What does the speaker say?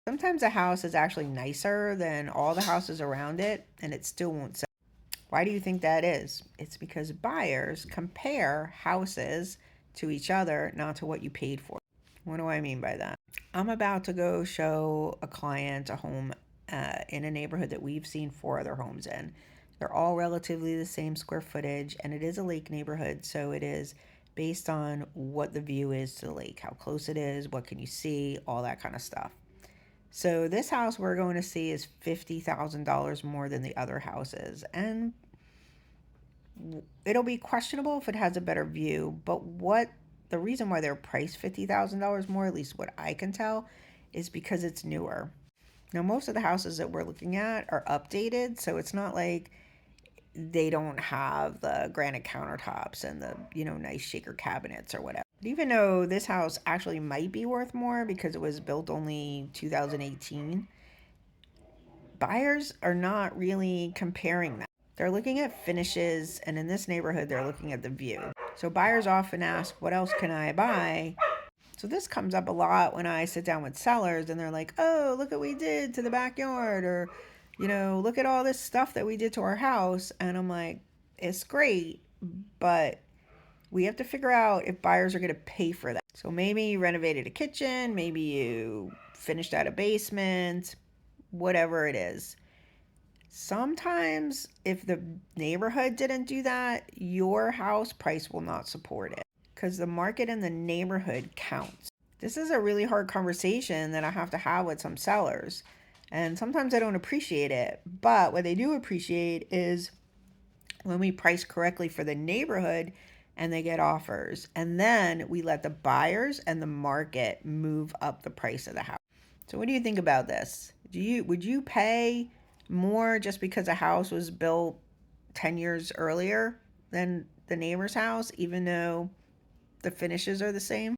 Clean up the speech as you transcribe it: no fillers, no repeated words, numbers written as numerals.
Sometimes a house is actually nicer than all the houses around it, and it still won't sell. Why do you think that is? It's because buyers compare houses to each other, not to what you paid for. What do I mean by that? I'm about to go show a client a home in a neighborhood that we've seen 4 other homes in. They're all relatively the same square footage, and it is a lake neighborhood, so it is based on what the view is to the lake, how close it is, what can you see, all that kind of stuff. So this house we're going to see is $50,000 more than the other houses, and it'll be questionable if it has a better view, but what the reason why they're priced $50,000 more, at least what I can tell, is because it's newer. Now, most of the houses that we're looking at are updated, so it's not like they don't have the granite countertops and the, nice shaker cabinets or whatever. But even though this house actually might be worth more because it was built only 2018, buyers are not really comparing that. They're looking at finishes, and in this neighborhood, they're looking at the view. So buyers often ask, what else can I buy? So this comes up a lot when I sit down with sellers and they're like, oh, look what we did to the backyard, or, look at all this stuff that we did to our house. And I'm like, it's great, but we have to figure out if buyers are going to pay for that. So maybe you renovated a kitchen, maybe you finished out a basement, whatever it is. Sometimes if the neighborhood didn't do that, your house price will not support it because the market in the neighborhood counts. This is a really hard conversation that I have to have with some sellers. And sometimes I don't appreciate it. But what they do appreciate is when we price correctly for the neighborhood and they get offers. And then we let the buyers and the market move up the price of the house. So what do you think about this? Would you pay more just because a house was built 10 years earlier than the neighbor's house, even though the finishes are the same?